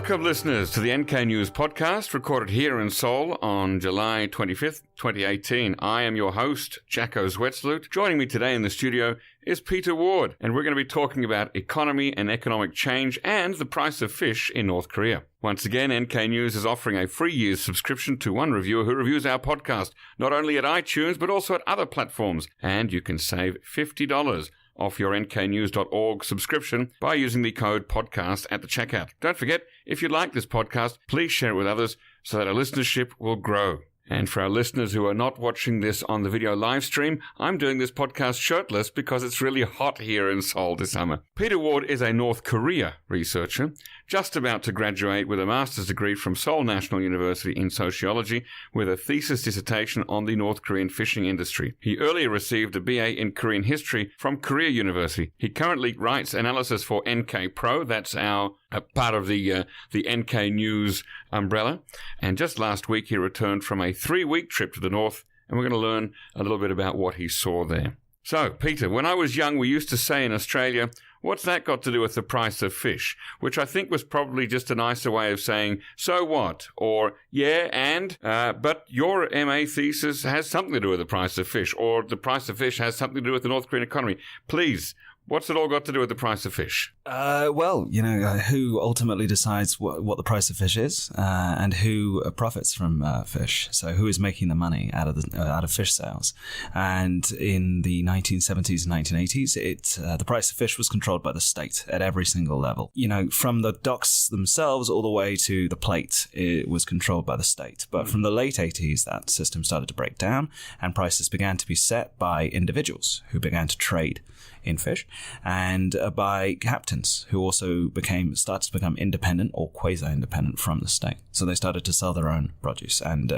Welcome, listeners, to the NKNews Podcast, recorded here in Seoul on July 25th, 2018. I am your host, Jacko Zwetsloot. Joining me today in the studio is Peter Ward, and we're going to be talking about economy and economic change and the price of fish in North Korea. Once again, NK News is offering a free year's subscription to one reviewer who reviews our podcast, not only at iTunes, but also at other platforms. And you can save $50 off your nknews.org subscription by using the code podcast at the checkout. Don't forget, if you like this podcast, please share it with others so that our listenership will grow. And for our listeners who are not watching this on the video live stream, I'm doing this podcast shirtless because it's really hot here in Seoul this summer. Peter Ward is a North Korea researcher, just about to graduate with a master's degree from Seoul National University in Sociology with a thesis dissertation on the North Korean fishing industry. He earlier received a BA in Korean history from Korea University. He currently writes analysis for NK Pro, that's our part of the NK News umbrella. And just last week, he returned from a 3-week trip to the north, and we're going to learn a little bit about what he saw there. So, Peter, when I was young, we used to say in Australia, what's that got to do with the price of fish? Which I think was probably just a nicer way of saying, so what? Or, yeah, and, but your MA thesis has something to do with the price of fish, or the price of fish has something to do with the North Korean economy. Please, what's it all got to do with the price of fish? Who ultimately decides what the price of fish is, and who profits from fish? So who is making the money out of fish sales? And in the 1970s and 1980s, the price of fish was controlled by the state at every single level. You know, from the docks themselves all the way to the plate, it was controlled by the state. But from the late 80s, that system started to break down, and prices began to be set by individuals who began to trade in fish, and by captains who also started to become independent or quasi-independent from the state. So they started to sell their own produce, and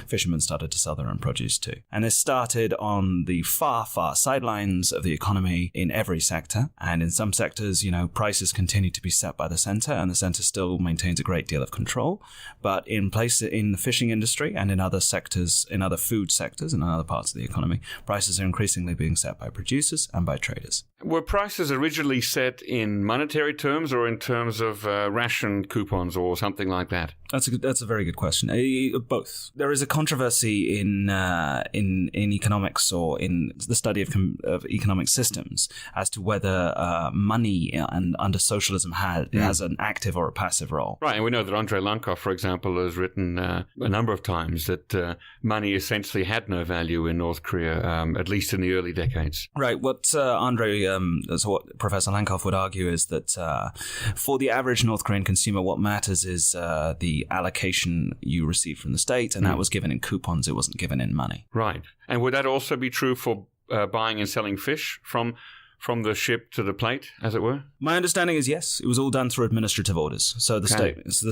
fishermen started to sell their own produce too. And this started on the far, far sidelines of the economy in every sector. And in some sectors, prices continue to be set by the center, and the center still maintains a great deal of control. But in the fishing industry and in other sectors, in other food sectors and in other parts of the economy, prices are increasingly being set by producers and by traders. Were prices originally set in monetary terms or in terms of ration coupons or something like that? That's a very good question. Both. There is a controversy in economics or in the study of economic systems as to whether money under socialism has an active or a passive role. Right, and we know that Andrei Lankov, for example, has written a number of times that money essentially had no value in North Korea, at least in the early decades. Right. What what Professor Lankov would argue is that for the average North Korean consumer, what matters is the allocation you receive from the state, and that was given in coupons. It wasn't given in money. Right. And would that also be true for buying and selling fish from the ship to the plate, as it were? My understanding is yes. It was all done through administrative orders. So the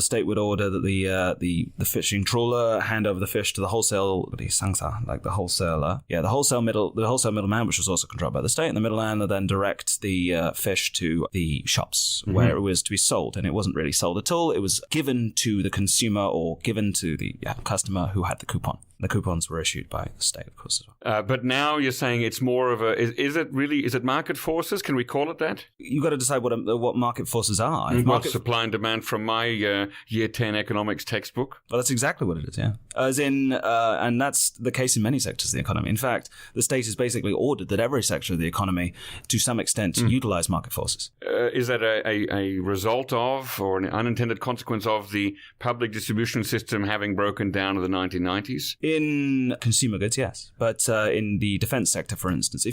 state would order that the fishing trawler hand over the fish to the wholesale, the wholesaler. Yeah, the wholesale middleman, which was also controlled by the state, and the middleman would then direct the fish to the shops where it was to be sold. And it wasn't really sold at all. It was given to the consumer or given to the customer who had the coupon. The coupons were issued by the state, of course, as well. But now you're saying it's more of is it market forces? Can we call it that? You've got to decide what market forces are. Supply and demand from my Year 10 economics textbook? Well, that's exactly what it is, yeah. And that's the case in many sectors of the economy. In fact, the state has basically ordered that every sector of the economy, to some extent, utilize market forces. Is that a result of, or an unintended consequence of, the public distribution system having broken down in the 1990s? In consumer goods, yes, but in the defense sector, for instance,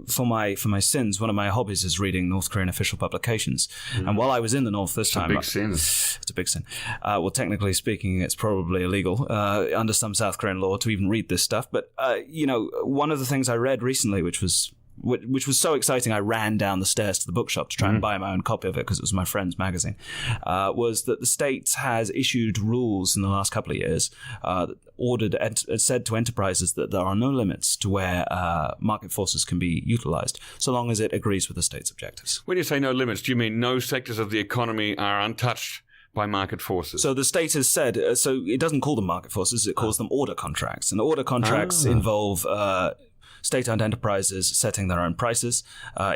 for my sins, one of my hobbies is reading North Korean official publications, and while I was in the North this time, it's a big sin. Well, technically speaking, it's probably illegal under some South Korean law to even read this stuff. But one of the things I read recently, which was so exciting, I ran down the stairs to the bookshop to try and buy my own copy of it because it was my friend's magazine, was that the state has issued rules in the last couple of years said to enterprises that there are no limits to where market forces can be utilized, so long as it agrees with the state's objectives. When you say no limits, do you mean no sectors of the economy are untouched by market forces? So the state has said, so it doesn't call them market forces, it calls them order contracts. And order contracts involve state-owned enterprises setting their own prices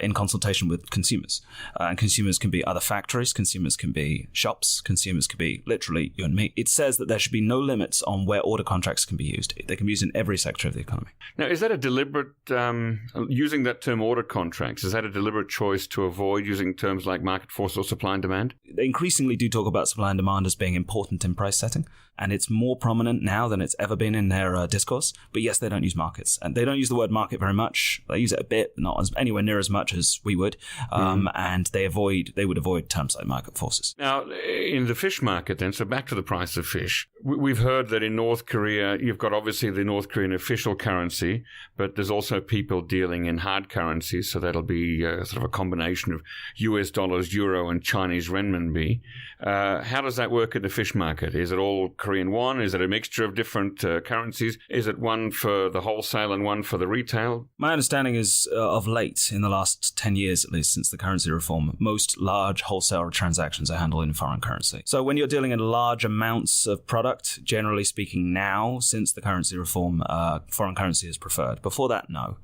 in consultation with consumers. And consumers can be other factories, consumers can be shops, consumers can be literally you and me. It says that there should be no limits on where order contracts can be used. They can be used in every sector of the economy. Now, is that a deliberate, using that term order contracts, is that a deliberate choice to avoid using terms like market force or supply and demand? They increasingly do talk about supply and demand as being important in price setting, and it's more prominent now than it's ever been in their discourse. But yes, they don't use markets, and they don't use the word market very much. They use it a bit, not anywhere near as much as we would, and they would avoid terms like market forces. Now, in the fish market then, so back to the price of fish, we've heard that in North Korea, you've got obviously the North Korean official currency, but there's also people dealing in hard currencies, so that'll be sort of a combination of US dollars, euro, and Chinese renminbi. How does that work in the fish market? Is it all Korean won? Is it a mixture of different currencies? Is it one for the wholesale and one for the retail? My understanding is of late, in the last 10 years at least, since the currency reform, most large wholesale transactions are handled in foreign currency. So when you're dealing in large amounts of product, generally speaking now, since the currency reform, foreign currency is preferred. Before that, no.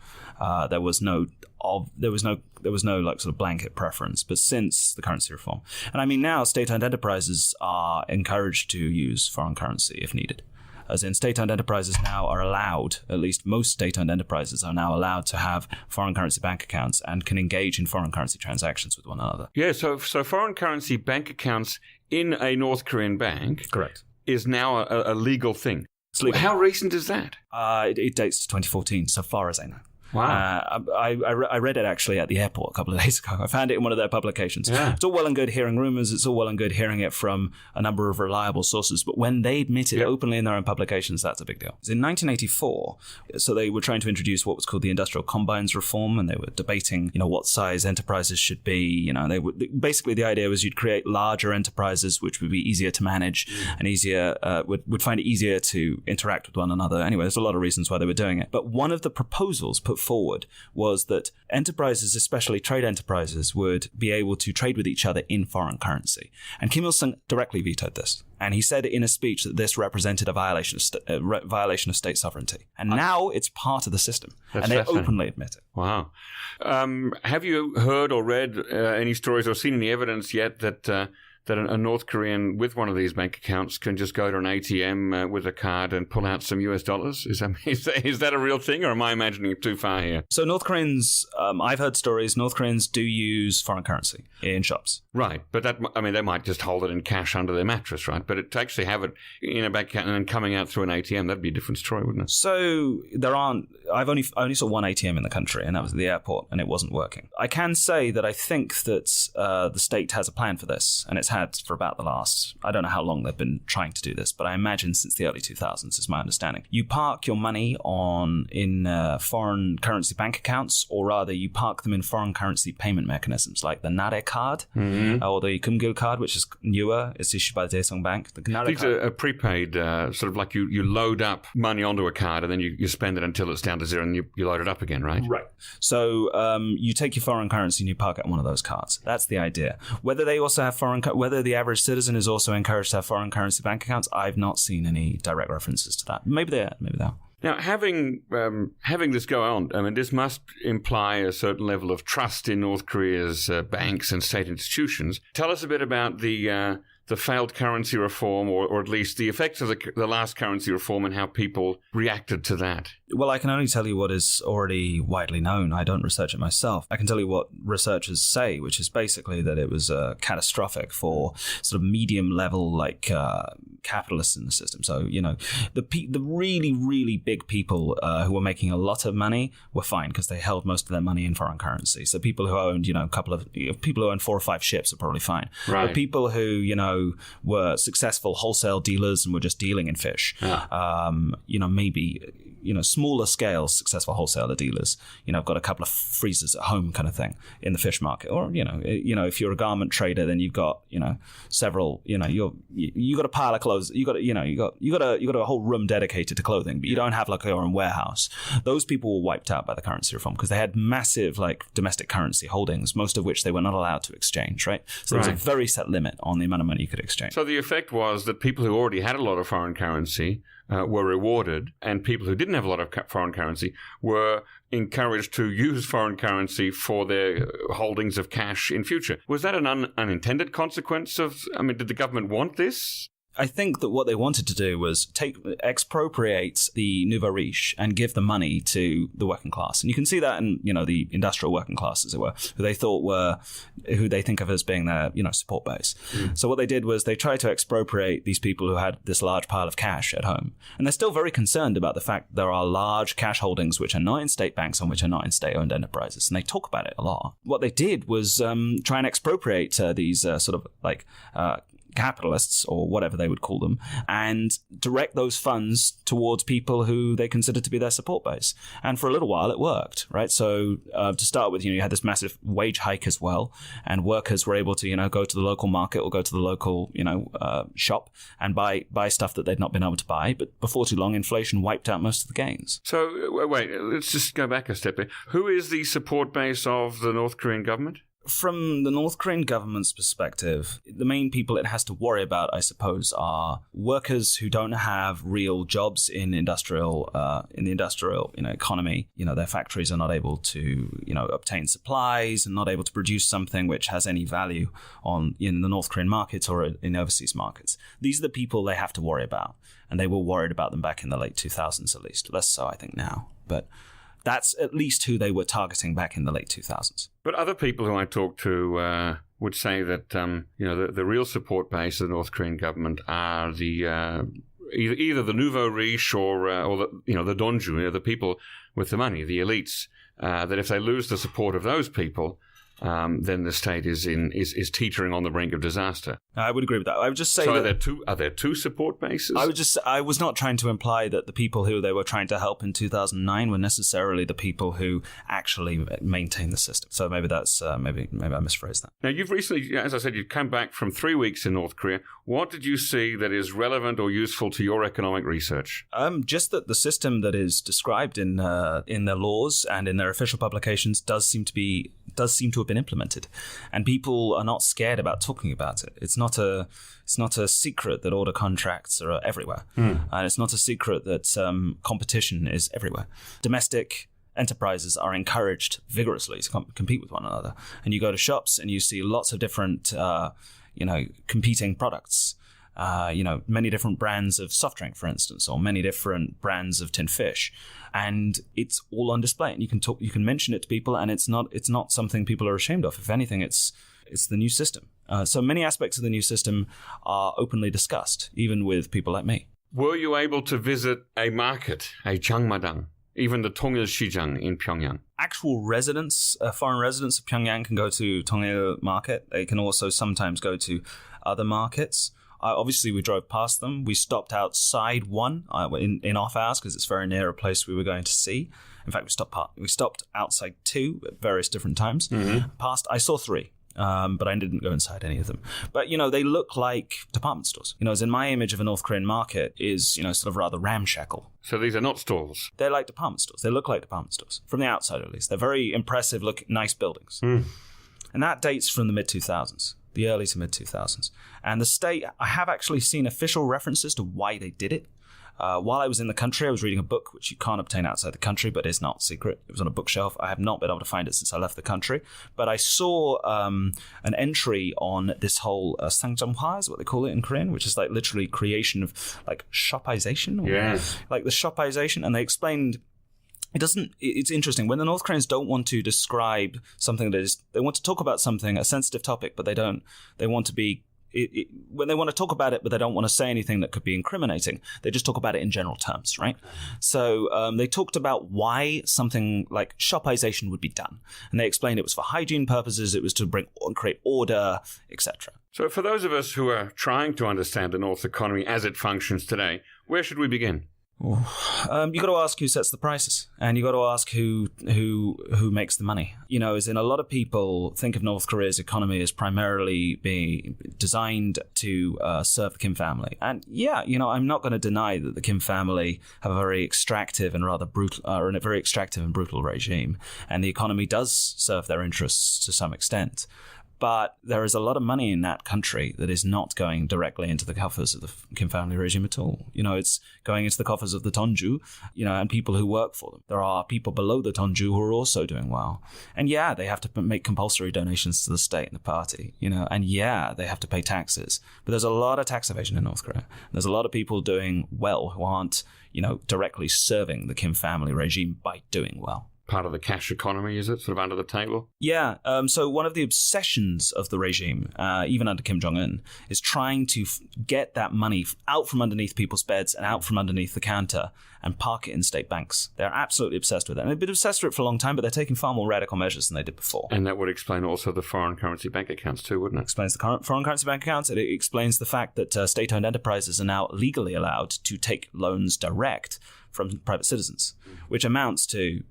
There was no like sort of blanket preference, but since the currency reform. And I mean now state-owned enterprises are encouraged to use foreign currency if needed. As in, state-owned enterprises now are allowed, at least most state-owned enterprises are now allowed to have foreign currency bank accounts and can engage in foreign currency transactions with one another. Yeah, so foreign currency bank accounts in a North Korean bank correct is now a legal thing. It's legal. How recent is that? It dates to 2014, so far as I know. Wow. I read it actually at the airport a couple of days ago. I found it in one of their publications. Yeah. It's all well and good hearing rumors. It's all well and good hearing it from a number of reliable sources. But when they admit it openly in their own publications, that's a big deal. In 1984, so they were trying to introduce what was called the Industrial Combines Reform, and they were debating, what size enterprises should be. Basically the idea was you'd create larger enterprises which would be easier to manage and easier would find it easier to interact with one another. Anyway, there's a lot of reasons why they were doing it. But one of the proposals put forward was that enterprises, especially trade enterprises, would be able to trade with each other in foreign currency. And Kim Il-sung directly vetoed this. And he said in a speech that this represented a violation of state sovereignty. And now it's part of the system. And they openly admit it. Wow. Have you heard or read any stories or seen any evidence yet that a North Korean with one of these bank accounts can just go to an ATM with a card and pull out some US dollars? Is that a real thing, or am I imagining it too far here? So North Koreans, I've heard stories, North Koreans do use foreign currency in shops. Right, but they might just hold it in cash under their mattress, right? But to actually have it in a bank account and then coming out through an ATM, that'd be a different story, wouldn't it? So I've only saw one ATM in the country, and that was at the airport, and it wasn't working. I can say that I think that the state has a plan for this, and it's had for about the last, I don't know how long they've been trying to do this, but I imagine since the early 2000s is my understanding. You park your money in foreign currency bank accounts, or rather you park them in foreign currency payment mechanisms like the Nare card or the Kumgil card, which is newer. It's issued by the Daesung Bank. These are prepaid, sort of like you load up money onto a card and then you spend it until it's down to zero and you load it up again, right? Right. So you take your foreign currency and you park it on one of those cards. That's the idea. Whether they also have whether the average citizen is also encouraged to have foreign currency bank accounts, I've not seen any direct references to that. Maybe they are. Now, having this go on, this must imply a certain level of trust in North Korea's banks and state institutions. Tell us a bit about the failed currency reform, or at least the effects of the last currency reform and how people reacted to that. Well, I can only tell you what is already widely known. I don't research it myself. I can tell you what researchers say, which is basically that it was catastrophic for sort of medium level capitalists in the system. So, the really, really big people who were making a lot of money were fine because they held most of their money in foreign currency. So people who owned, people who owned 4 or 5 ships are probably fine. Right. But people who, were successful wholesale dealers and were just dealing in fish, maybe smaller scale successful wholesaler dealers, got a couple of freezers at home kind of thing in the fish market. Or, if you're a garment trader, then you've got, several, you got a pile of clothes. You got a whole room dedicated to clothing, but you don't have like your own warehouse. Those people were wiped out by the currency reform because they had massive domestic currency holdings, most of which they were not allowed to exchange, right? So there was a very set limit on the amount of money you could exchange. So the effect was that people who already had a lot of foreign currency were rewarded, and people who didn't have a lot of foreign currency were encouraged to use foreign currency for their holdings of cash in future. Was that an unintended consequence of, did the government want this? I think that what they wanted to do was expropriate the nouveau riche and give the money to the working class. And you can see that in, the industrial working class, as it were, who they think of as being their, support base. So what they did was they tried to expropriate these people who had this large pile of cash at home. And they're still very concerned about the fact that there are large cash holdings which are not in state banks and which are not in state-owned enterprises. And they talk about it a lot. What they did was try and expropriate these capitalists, or whatever they would call them, and direct those funds towards people who they considered to be their support base. And for a little while, it worked, right? So to start with, you had this massive wage hike as well, and workers were able to, go to the local market or go to the local, shop and buy stuff that they'd not been able to buy. But before too long, inflation wiped out most of the gains. So wait, let's just go back a step here. Who is the support base of the North Korean government? From the North Korean government's perspective, the main people it has to worry about, I suppose, are workers who don't have real jobs in the industrial economy. Their factories are not able to, obtain supplies and not able to produce something which has any value in the North Korean markets or in overseas markets. These are the people they have to worry about, and they were worried about them back in the late 2000s, at least. Less so, I think, now, but that's at least who they were targeting back in the late 2000s. But other people who I talked to would say that the real support base of the North Korean government are the either the nouveau riche or the donju, the people with the money, the elites. That if they lose the support of those people, then the state is teetering on the brink of disaster. I would agree with that. I would just say are there two support bases? I was not trying to imply that the people who they were trying to help in 2009 were necessarily the people who actually maintain the system. So maybe that's maybe I misphrased that. Now, you've recently, as I said, you've come back from 3 weeks in North Korea. What did you see that is relevant or useful to your economic research? Just that the system that is described in their laws and in their official publications does seem to have been implemented, and people are not scared about talking about it. It's not a secret that order contracts are everywhere, and it's not a secret that competition is everywhere. Domestic enterprises are encouraged vigorously to compete with one another, and you go to shops and you see lots of different competing products. Many different brands of soft drink, for instance, or many different brands of tin fish, and it's all on display. And you can mention it to people, and it's not something people are ashamed of. If anything, it's the new system. So many aspects of the new system are openly discussed, even with people like me. Were you able to visit a market, a Jangmadang, even the Tongil-Shijang in Pyongyang? Actual residents, foreign residents of Pyongyang can go to Tongil Market. They can also sometimes go to other markets. Obviously, we drove past them. We stopped outside one in off hours because it's very near a place we were going to see. In fact, we stopped outside two at various different times. I saw three, but I didn't go inside any of them. But, they look like department stores. As in my image of a North Korean market is, sort of rather ramshackle. So these are not stalls? They're like department stores. They look like department stores, from the outside at least. They're very impressive, nice buildings. And that dates from the mid-2000s. The early to mid-2000s. And the state, I have actually seen official references to why they did it. While I was in the country, I was reading a book which you can't obtain outside the country, but is not secret. It was on a bookshelf. I have not been able to find it since I left the country. But I saw an entry on this whole sangjamhwa, is what they call it in Korean, which is like literally creation of shopization. Like the shopization. And they explained... It's interesting. When the North Koreans don't want to describe something they want to talk about something, a sensitive topic, but they want to be, when they want to talk about it, but they don't want to say anything that could be incriminating, they just talk about it in general terms, right? So they talked about why something like shopization would be done. And they explained it was for hygiene purposes, it was to create order, etc. So for those of us who are trying to understand the North economy as it functions today, where should we begin? You got to ask who sets the prices, and you got to ask who makes the money. As in a lot of people think of North Korea's economy as primarily being designed to serve the Kim family. And I'm not going to deny that the Kim family have a very extractive and rather brutal, a very extractive and brutal regime, and the economy does serve their interests to some extent. But there is a lot of money in that country that is not going directly into the coffers of the Kim family regime at all. It's going into the coffers of the Tonju, and people who work for them. There are people below the Tonju who are also doing well. And yeah, they have to make compulsory donations to the state and the party, and yeah, they have to pay taxes. But there's a lot of tax evasion in North Korea. There's a lot of people doing well who aren't, directly serving the Kim family regime by doing well. Part of the cash economy, is it? Sort of under the table? Yeah. So one of the obsessions of the regime, even under Kim Jongun, is trying to get that money out from underneath people's beds and out from underneath the counter and park it in state banks. They're absolutely obsessed with it. And they've been obsessed with it for a long time, but they're taking far more radical measures than they did before. And that would explain also the foreign currency bank accounts too, wouldn't it? Explains the current foreign currency bank accounts. It explains the fact that state-owned enterprises are now legally allowed to take loans direct from private citizens, which amounts to,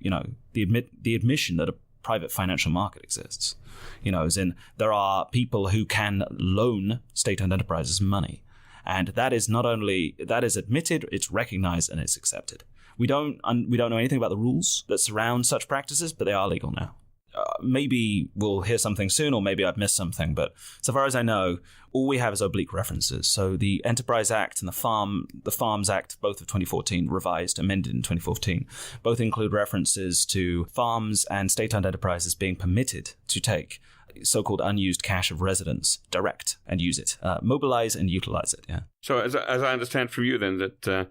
the admission that a private financial market exists. As in there are people who can loan state-owned enterprises money. And that is admitted, it's recognized, and it's accepted. We don't know anything about the rules that surround such practices, but they are legal now. Maybe we'll hear something soon, or maybe I've missed something, but so far as I know, all we have is oblique references. So the Enterprise Act and the Farms Act, both of 2014, revised, amended in 2014, both include references to farms and state-owned enterprises being permitted to take so-called unused cash of residents direct and use it, mobilize and utilize it. Yeah. So as I understand from you then that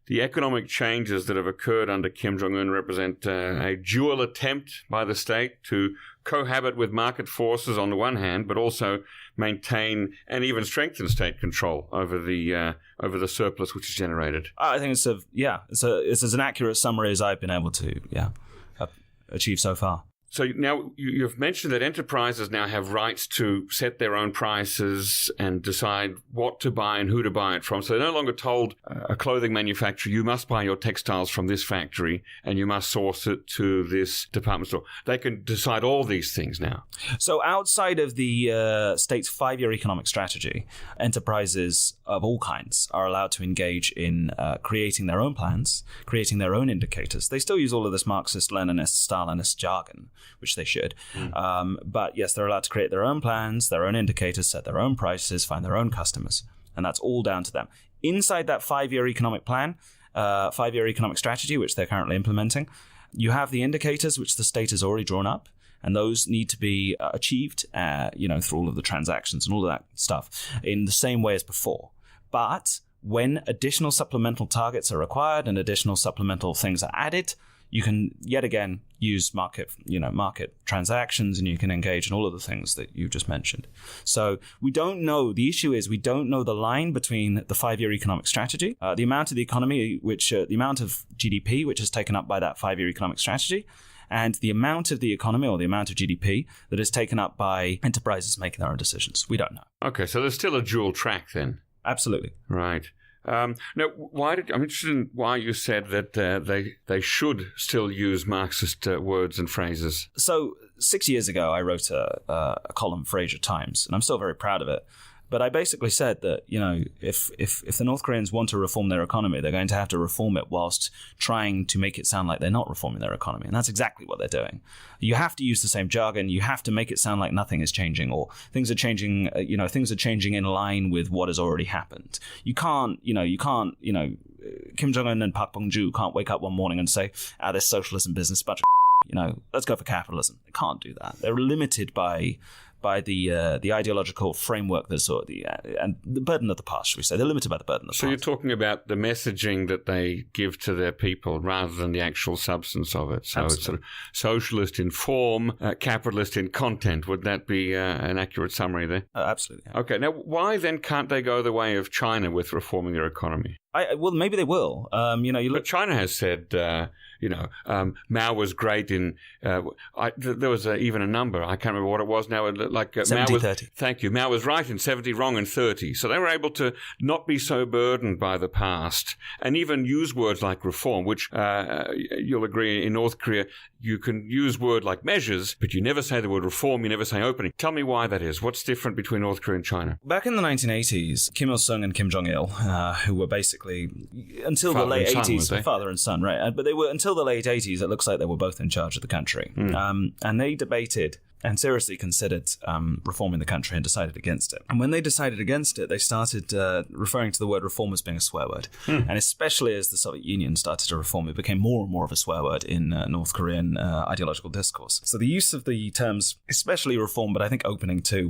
the economic changes that have occurred under Kim Jong-un represent a dual attempt by the state to cohabit with market forces on the one hand, but also maintain and even strengthen state control over the surplus which is generated. I think it's as an accurate summary as I've been able to achieve so far. So now you've mentioned that enterprises now have rights to set their own prices and decide what to buy and who to buy it from. So they're no longer told a clothing manufacturer, you must buy your textiles from this factory and you must source it to this department store. They can decide all these things now. So outside of the state's 5-year economic strategy, enterprises of all kinds are allowed to engage in creating their own plans, creating their own indicators. They still use all of this Marxist, Leninist, Stalinist jargon, which they should. But yes, they're allowed to create their own plans, their own indicators, set their own prices, find their own customers. And that's all down to them. Inside that 5-year economic plan, 5-year economic strategy, which they're currently implementing, you have the indicators which the state has already drawn up. And those need to be achieved, through all of the transactions and all of that stuff in the same way as before. But when additional supplemental targets are required and additional supplemental things are added, you can yet again use market transactions, and you can engage in all of the things that you just mentioned. So we don't know. The issue is we don't know the line between the 5-year economic strategy, the amount of the economy, the amount of GDP which is taken up by that 5-year economic strategy, and the amount of the economy or the amount of GDP that is taken up by enterprises making their own decisions. We don't know. Okay, so there's still a dual track then. Absolutely. Right. Now, I'm interested in why you said that they should still use Marxist words and phrases. So 6 years ago, I wrote a column for Asia Times, and I'm still very proud of it. But I basically said that, if the North Koreans want to reform their economy, they're going to have to reform it whilst trying to make it sound like they're not reforming their economy. And that's exactly what they're doing. You have to use the same jargon. You have to make it sound like nothing is changing, or things are changing, things are changing in line with what has already happened. You can't, Kim Jong-un and Park Bong-joo can't wake up one morning and say, this socialism business, bunch of let's go for capitalism. They can't do that. They're limited by the ideological framework and the burden of the past, should we say. They're limited by the burden of the past. So you're talking about the messaging that they give to their people rather than the actual substance of it. So Absolutely. It's sort of socialist in form, capitalist in content. Would that be an accurate summary there? Absolutely. Yeah. Okay. Now, why then can't they go the way of China with reforming their economy? Well, maybe they will. But China has said, Mao was great in. There was even a number. I can't remember what it was now. Like 70-30. Thank you. Mao was right in 70, wrong in 30. So they were able to not be so burdened by the past, and even use words like reform, which you'll agree in North Korea you can use word like measures, but you never say the word reform. You never say opening. Tell me why that is. What's different between North Korea and China? Back in the 1980s, Kim Il-sung and Kim Jong-il, who were basically until the late 80s, father and son, right? But they were until the late 80s. It looks like they were both in charge of the country, and they debated and seriously considered reforming the country and decided against it. And when they decided against it, they started referring to the word reform as being a swear word. And especially as the Soviet Union started to reform, it became more and more of a swear word in North Korean ideological discourse. So the use of the terms, especially reform, but I think opening too,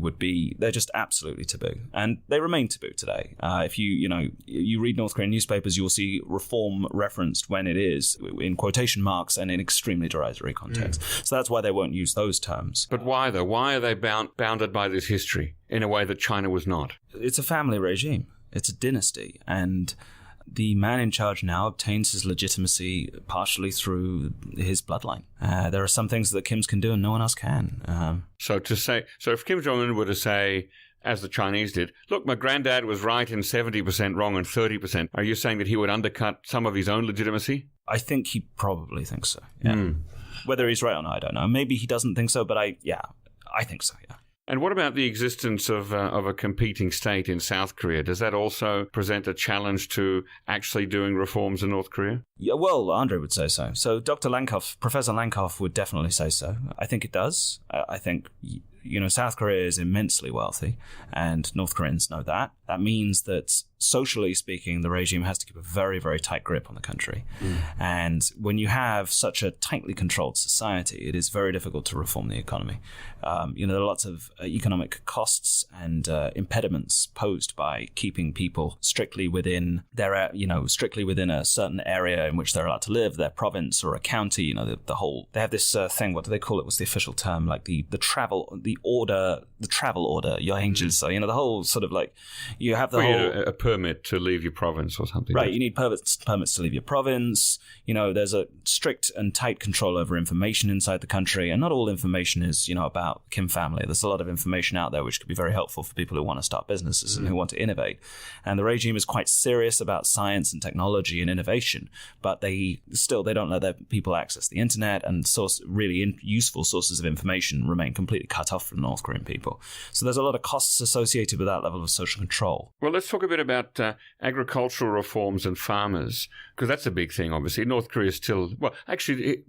they're just absolutely taboo. And they remain taboo today. If you read North Korean newspapers, you will see reform referenced when it is in quotation marks and in extremely derisory context. So that's why they won't use those terms. But why, though? Why are they bounded by this history in a way that China was not? It's a family regime. It's a dynasty. And the man in charge now obtains his legitimacy partially through his bloodline. There are some things that Kims can do and no one else can. So if Kim Jongun were to say, as the Chinese did, look, my granddad was right in 70%, wrong in 30%, are you saying that he would undercut some of his own legitimacy? I think he probably thinks so, yeah. Whether he's right or not, I don't know. Maybe he doesn't think so, but I think so, yeah. And what about the existence of a competing state in South Korea? Does that also present a challenge to actually doing reforms in North Korea? Yeah, well, Andre would say so. So Professor Lankoff would definitely say so. I think it does. I think, South Korea is immensely wealthy, and North Koreans know that. That means that, socially speaking, the regime has to keep a very, very tight grip on the country. And when you have such a tightly controlled society, it is very difficult to reform the economy. There are lots of economic costs and impediments posed by keeping people strictly within strictly within a certain area in which they're allowed to live, their province or a county. They have this thing. What do they call it? What's the official term? Like the travel order, 여행질서. The whole sort of like you have a permit to leave your province or something. Right, you need permits to leave your province. There's a strict and tight control over information inside the country, and not all information is, about Kim family. There's a lot of information out there which could be very helpful for people who want to start businesses and who want to innovate. And the regime is quite serious about science and technology and innovation, but they don't let their people access the internet, and useful sources of information remain completely cut off from North Korean people. So there's a lot of costs associated with that level of social control. Well, let's talk a bit about agricultural reforms and farmers, because that's a big thing, obviously. North Korea is still,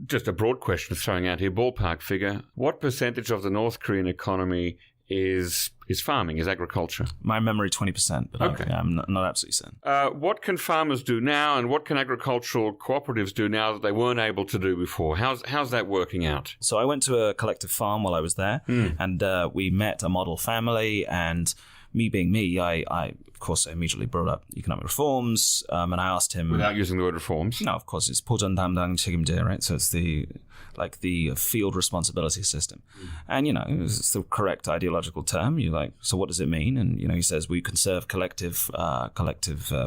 just a broad question throwing out here, ballpark figure. What percentage of the North Korean economy is farming, is agriculture? My memory, 20%, but okay. I'm not absolutely certain. What can farmers do now, and what can agricultural cooperatives do now that they weren't able to do before? How's that working out? So I went to a collective farm while I was there, and we met a model family, and me being me, I of course immediately brought up economic reforms, and I asked him... Without using the word reforms? No, of course, it's 포전 담당 책임제, right? So it's the field responsibility system. And, it's the correct ideological term. You're like, so what does it mean? And, he says we conserve collective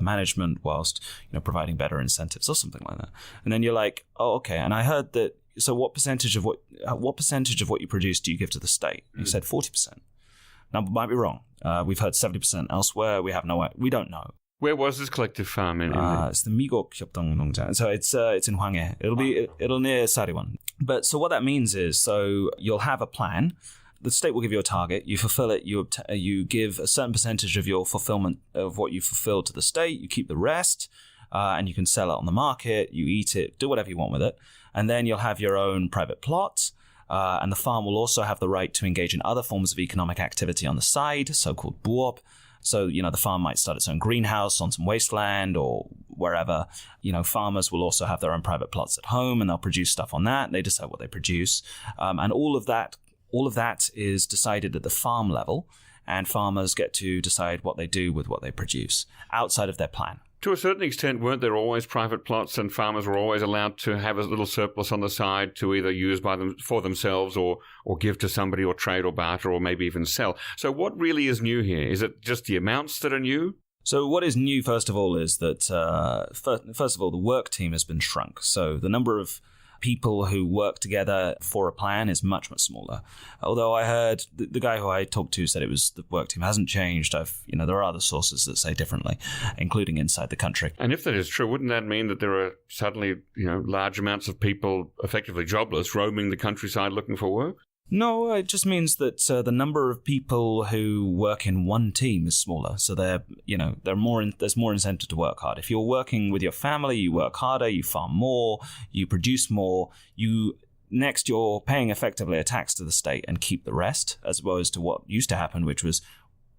management whilst, providing better incentives or something like that. And then you're like, oh, okay. And I heard that, so what percentage of what you produce do you give to the state? And he said 40%. Now, might be wrong. We've heard 70% elsewhere. We don't know. Where was this collective farm in? It's the 미국 협동농장. So it's in Hwanghae. It'll near Sariwon. But so what that means is, so you'll have a plan. The state will give you a target. You fulfill it. You give a certain percentage of your fulfillment of what you fulfilled to the state. You keep the rest, and you can sell it on the market. You eat it. Do whatever you want with it, and then you'll have your own private plot. And the farm will also have the right to engage in other forms of economic activity on the side, so-called buop. So, the farm might start its own greenhouse on some wasteland or wherever. Farmers will also have their own private plots at home, and they'll produce stuff on that. They decide what they produce. And all of that is decided at the farm level, and farmers get to decide what they do with what they produce outside of their plan. To a certain extent, weren't there always private plots, and farmers were always allowed to have a little surplus on the side to either use for themselves or give to somebody or trade or barter or maybe even sell? So what really is new here? Is it just the amounts that are new? So what is new, first of all, is that, first of all, the work team has been shrunk. So the number of people who work together for a plan is much, much smaller. Although I heard the guy who I talked to said the work team hasn't changed. There are other sources that say differently, including inside the country. And if that is true, wouldn't that mean that there are suddenly, large amounts of people effectively jobless roaming the countryside looking for work? No, it just means that the number of people who work in one team is smaller. So there's more incentive to work hard. If you're working with your family, you work harder, you farm more, you produce more, you next, you're paying effectively a tax to the state and keep the rest, as opposed to what used to happen, which was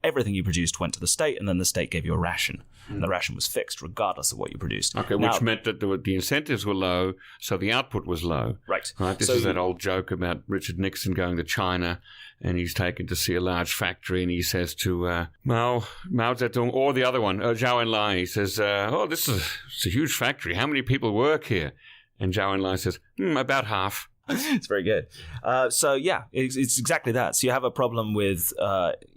everything you produced went to the state, and then the state gave you a ration. And the ration was fixed regardless of what you produced. Okay, which meant that the incentives were low, so the output was low. Right. This is that old joke about Richard Nixon going to China, and he's taken to see a large factory, and he says to Mao Zedong, or the other one, Zhou Enlai, he says, it's a huge factory. How many people work here? And Zhou Enlai says, about half. It's very good. It's exactly that. So you have a problem with,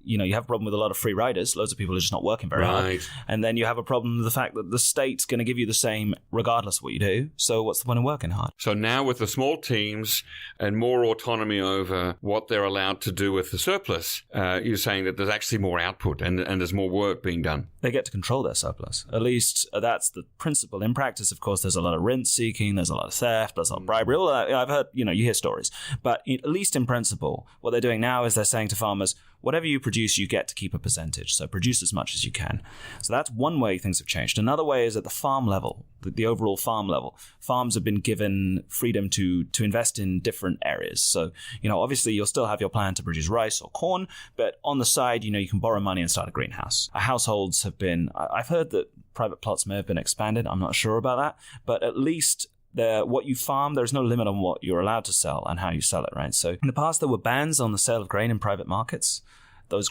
you have a problem with a lot of free riders. Loads of people are just not working very hard. And then you have a problem with the fact that the state's going to give you the same regardless of what you do. So what's the point of working hard? So now with the small teams and more autonomy over what they're allowed to do with the surplus, you're saying that there's actually more output and there's more work being done. They get to control their surplus. At least that's the principle. In practice, of course, there's a lot of rent seeking, there's a lot of theft, there's a lot of bribery. All that, I've heard, you hear stories. But at least in principle, what they're doing now is they're saying to farmers, whatever you produce, you get to keep a percentage. So produce as much as you can. So that's one way things have changed. Another way is at the farm level, the overall farm level. Farms have been given freedom to invest in different areas. So, obviously you'll still have your plan to produce rice or corn, but on the side, you can borrow money and start a greenhouse. Households have been, I've heard that private plots may have been expanded. I'm not sure about that, but at least what you farm, there's no limit on what you're allowed to sell and how you sell it, right? So in the past, there were bans on the sale of grain in private markets. Those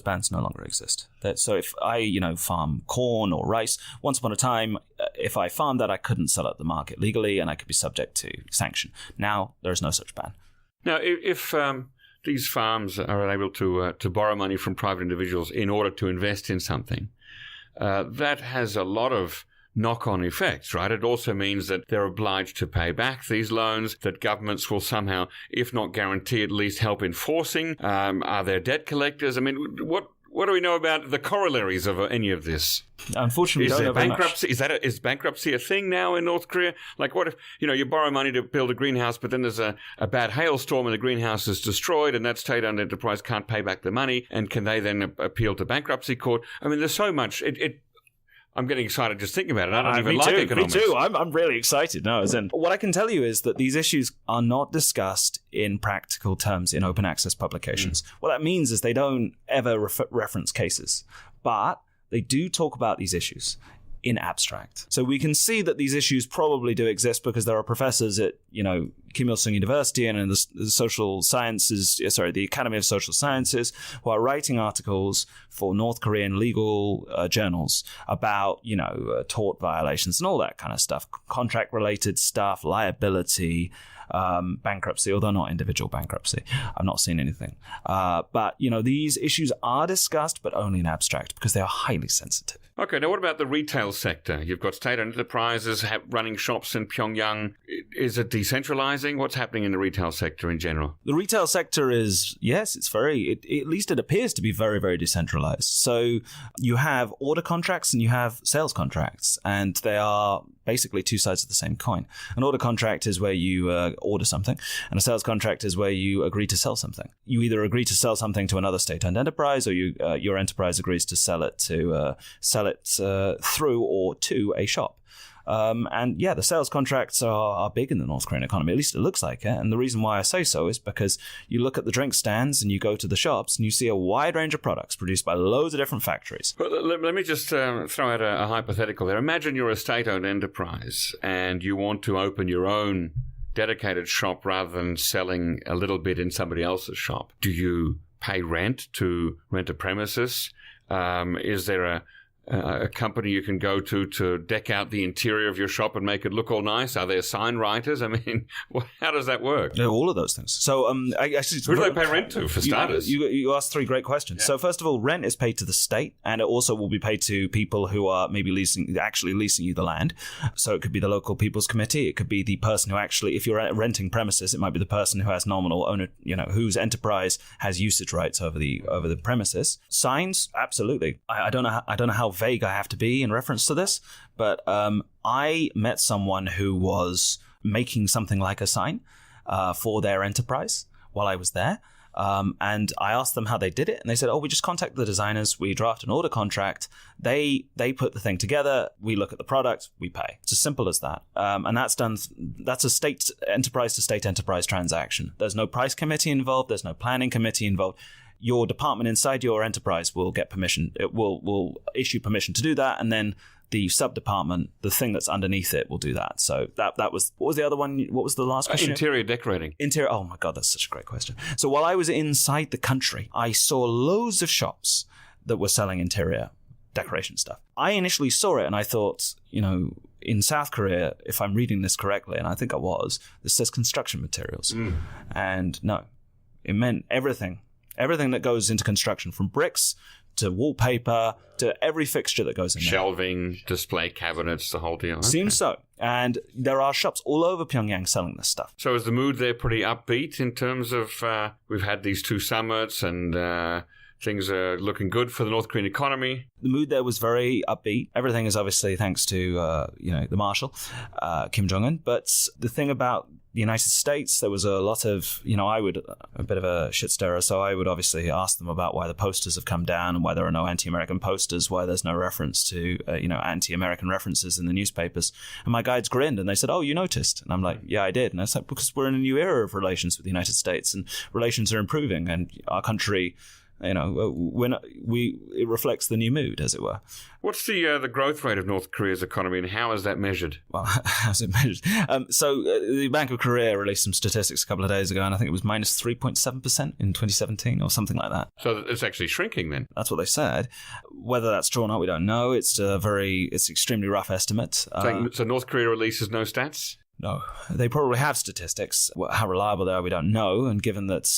bans no longer exist. So if I, farm corn or rice, once upon a time, if I farmed that, I couldn't sell it at the market legally and I could be subject to sanction. Now, there is no such ban. Now, if these farms are able to borrow money from private individuals in order to invest in something, that has a lot of knock-on effects, right? It also means that they're obliged to pay back these loans, that governments will somehow, if not guarantee, at least help enforcing. Are there debt collectors? I mean, what do we know about the corollaries of any of this? Unfortunately, is don't there know very bankruptcy? much. Is bankruptcy a thing now in North Korea? Like, what if you borrow money to build a greenhouse, but then there's a bad hailstorm and the greenhouse is destroyed, and that state-owned enterprise can't pay back the money, and can they then appeal to bankruptcy court? I mean, there's so much. I'm getting excited just thinking about it. I don't even like economics. Me too. I'm really excited. No, as in, what I can tell you is that these issues are not discussed in practical terms in open access publications. What that means is they don't ever reference cases, but they do talk about these issues in abstract. So we can see that these issues probably do exist because there are professors at, Kim Il-sung University and in the social sciences, the Academy of Social Sciences, who are writing articles for North Korean legal journals about, tort violations and all that kind of stuff, contract-related stuff, liability, bankruptcy, although not individual bankruptcy. I've not seen anything. But, these issues are discussed, but only in abstract because they are highly sensitive. Okay, now what about the retail sector? You've got state-owned enterprises running shops in Pyongyang. Is it decentralizing? What's happening in the retail sector in general? The retail sector is, yes, at least it appears to be very, very decentralized. So you have order contracts and you have sales contracts, and they are basically two sides of the same coin. An order contract is where you order something, and a sales contract is where you agree to sell something. You either agree to sell something to another state-owned enterprise, or your enterprise agrees to sell it through or to a shop. The sales contracts are big in the North Korean economy. At least it looks like it. And the reason why I say so is because you look at the drink stands and you go to the shops and you see a wide range of products produced by loads of different factories. Well, let me just throw out a hypothetical there. Imagine you're a state-owned enterprise and you want to open your own dedicated shop rather than selling a little bit in somebody else's shop. Do you pay rent to rent a premises? Is there a company you can go to deck out the interior of your shop and make it look all nice? Are there sign writers? I mean, how does that work? All of those things. So, who do they pay rent to, for starters? You asked three great questions. Yeah. So, first of all, rent is paid to the state, and it also will be paid to people who are maybe leasing you the land. So, it could be the local people's committee. It could be the person who actually, if you're renting premises, it might be the person who has nominal owner, whose enterprise has usage rights over the premises. Signs, absolutely. I don't know how vague I have to be in reference to this, but I met someone who was making something like a sign for their enterprise while I was there. And I asked them how they did it, and they said, we just contact the designers, we draft an order contract, they put the thing together, we look at the product, we pay. It's as simple as that. And that's a state enterprise to state enterprise transaction. There's no price committee involved, there's no planning committee involved. Your department inside your enterprise will get permission. It will issue permission to do that, and then the sub-department, the thing that's underneath it, will do that. So that was... What was the other one? What was the last question? Interior decorating. Oh my God, that's such a great question. So while I was inside the country, I saw loads of shops that were selling interior decoration stuff. I initially saw it and I thought, in South Korea, if I'm reading this correctly, and I think I was, this says construction materials. And no, it meant everything. Everything that goes into construction, from bricks to wallpaper to every fixture that goes in there. Shelving, display cabinets, the whole deal. Okay. Seems so. And there are shops all over Pyongyang selling this stuff. So is the mood there pretty upbeat in terms of we've had these 2 summits and things are looking good for the North Korean economy? The mood there was very upbeat. Everything is obviously thanks to, the Marshal, Kim Jongun. But the thing about the United States, there was a lot of, a bit of a shit stirrer. So I would obviously ask them about why the posters have come down and why there are no anti-American posters, why there's no reference to, anti-American references in the newspapers. And my guides grinned and they said, you noticed? And I'm like, yeah, I did. And I said, because we're in a new era of relations with the United States and relations are improving and our country... it reflects the new mood, as it were. What's the growth rate of North Korea's economy, and how is that measured? Well, how's it measured? The Bank of Korea released some statistics a couple of days ago, and I think it was minus 3.7% in 2017 or something like that. So it's actually shrinking then? That's what they said. Whether that's true or not, we don't know. It's extremely rough estimate. So North Korea releases no stats? No, they probably have statistics. How reliable they are, we don't know. And given that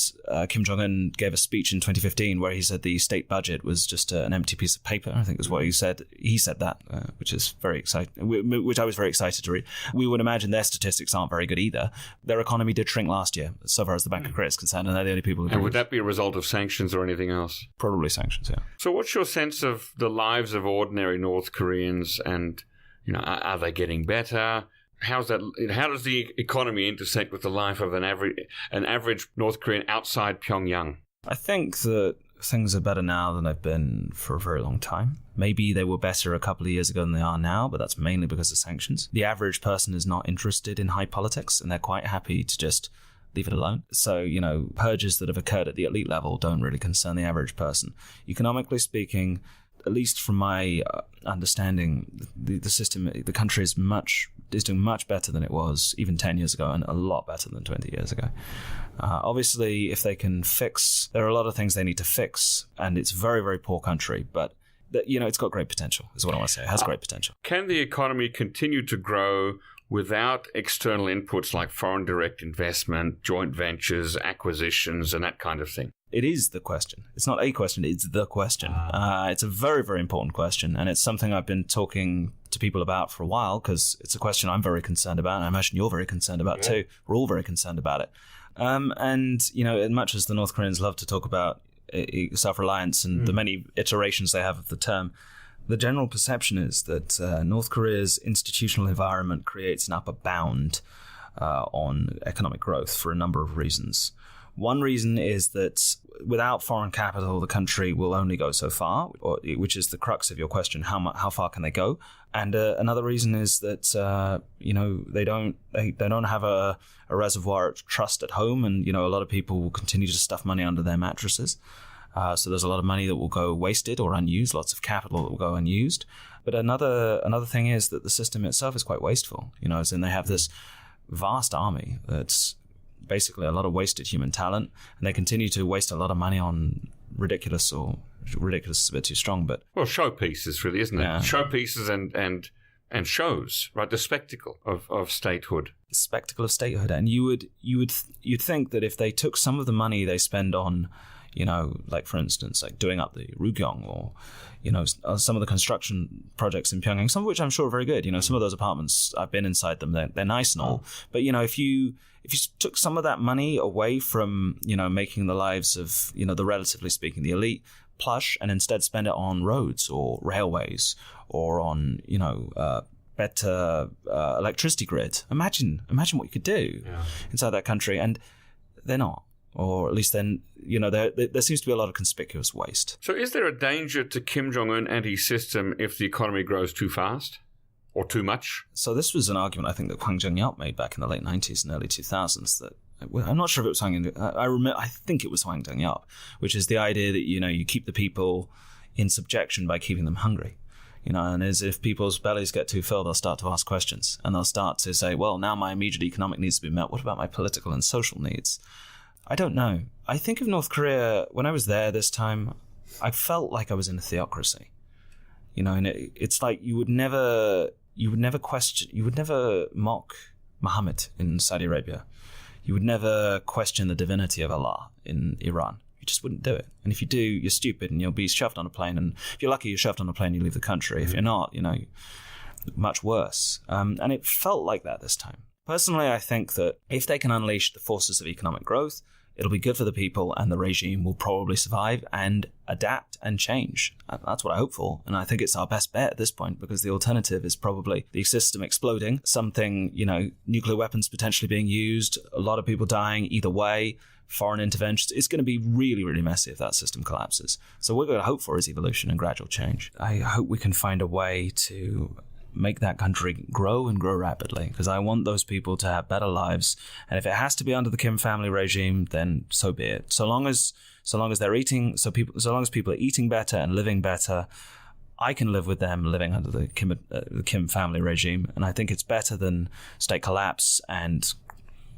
Kim Jong-un gave a speech in 2015 where he said the state budget was just an empty piece of paper, I think is what he said. He said that, which is very exciting, which I was very excited to read. We would imagine their statistics aren't very good either. Their economy did shrink last year, so far as the Bank of Korea is concerned, and they're the only people who And would that be a result of sanctions or anything else? Probably sanctions, yeah. So what's your sense of the lives of ordinary North Koreans, and are they getting better? How does the economy intersect with the life of an average North Korean outside Pyongyang? I think that things are better now than they've been for a very long time. Maybe they were better a couple of years ago than they are now, but that's mainly because of sanctions. The average person is not interested in high politics, and they're quite happy to just leave it alone. So, purges that have occurred at the elite level don't really concern the average person. Economically speaking, at least from my understanding, the system, the country is doing much better than it was even 10 years ago, and a lot better than 20 years ago. Obviously, if they can there are a lot of things they need to fix, and it's a very, very poor country, but it's got great potential, is what I want to say. It has great potential. Can the economy continue to grow without external inputs like foreign direct investment, joint ventures, acquisitions, and that kind of thing? It is the question. It's not a question, it's the question. It's a very, very important question, and it's something I've been talking to people about for a while, because it's a question I'm very concerned about, and I imagine you're very concerned about too. We're all very concerned about it. And, as much as the North Koreans love to talk about self-reliance and the many iterations they have of the term, the general perception is that North Korea's institutional environment creates an upper bound on economic growth for a number of reasons. One reason is that without foreign capital, the country will only go so far, which is the crux of your question: how far can they go? And another reason is that they don't have a reservoir of trust at home, and a lot of people will continue to stuff money under their mattresses. So there's a lot of money that will go wasted or unused, lots of capital that will go unused. But another thing is that the system itself is quite wasteful. As in they have this vast army that's basically a lot of wasted human talent, and they continue to waste a lot of money on ridiculous is a bit too strong, but showpieces, really, isn't it? Yeah. Showpieces and shows, right? The spectacle of statehood. The spectacle of statehood, and you'd think that if they took some of the money they spend on, like for instance, like doing up the Rugyong or some of the construction projects in Pyongyang, some of which I'm sure are very good. Some of those apartments, I've been inside them, they're nice and all. But if you took some of that money away from making the lives of the relatively speaking the elite plush, and instead spend it on roads or railways or on better electricity grid, imagine what you could do inside that country. And they're not. Or at least then, there seems to be a lot of conspicuous waste. So is there a danger to Kim Jong-un and his system if the economy grows too fast or too much? So this was an argument I think that Hwang Jung-yeop made back in the late 90s and early 2000s that I'm not sure if it was I think it was Hwang Jung-yeop, which is the idea that, you keep the people in subjection by keeping them hungry. And as if people's bellies get too full, they'll start to ask questions and they'll start to say, well, now my immediate economic needs to be met. What about my political and social needs? I don't know. I think of North Korea, when I was there this time, I felt like I was in a theocracy. And it's like you would never mock Muhammad in Saudi Arabia. You would never question the divinity of Allah in Iran. You just wouldn't do it. And if you do, you're stupid and you'll be shoved on a plane. And if you're lucky, you're shoved on a plane, you leave the country. If you're not, much worse. And it felt like that this time. Personally, I think that if they can unleash the forces of economic growth, it'll be good for the people and the regime will probably survive and adapt and change. That's what I hope for. And I think it's our best bet at this point because the alternative is probably the system exploding, something, nuclear weapons potentially being used, a lot of people dying either way, foreign interventions. It's going to be really, really messy if that system collapses. So what we're going to hope for is evolution and gradual change. I hope we can find a way to make that country grow and grow rapidly because I want those people to have better lives. And if it has to be under the Kim family regime, then so be it. So long as they're eating, so long as people are eating better and living better, I can live with them living under the Kim family regime. And I think it's better than state collapse and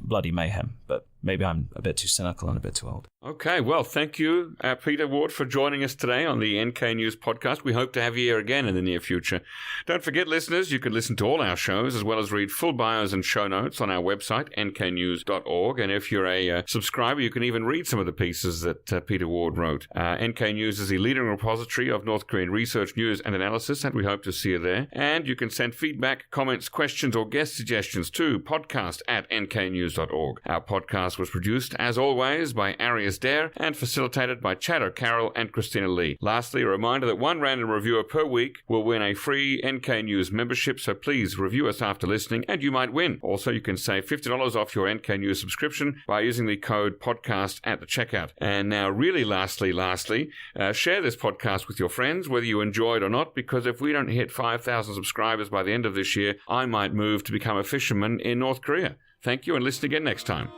bloody mayhem. But maybe I'm a bit too cynical and a bit too old. Okay, well, thank you, Peter Ward, for joining us today on the NK News Podcast. We hope to have you here again in the near future. Don't forget, listeners, you can listen to all our shows as well as read full bios and show notes on our website, nknews.org. And if you're a subscriber, you can even read some of the pieces that Peter Ward wrote. NK News is the leading repository of North Korean research, news, and analysis, and we hope to see you there. And you can send feedback, comments, questions, or guest suggestions to podcast@nknews.org. Our podcast was produced, as always, by Arias Dare and facilitated by Chad O'Carroll and Christina Lee. Lastly, a reminder that one random reviewer per week will win a free NK News membership, so please review us after listening and you might win. Also, you can save $50 off your NK News subscription by using the code podcast at the checkout. And now, really lastly, share this podcast with your friends, whether you enjoy it or not, because if we don't hit 5,000 subscribers by the end of this year, I might move to become a fisherman in North Korea. Thank you and listen again next time.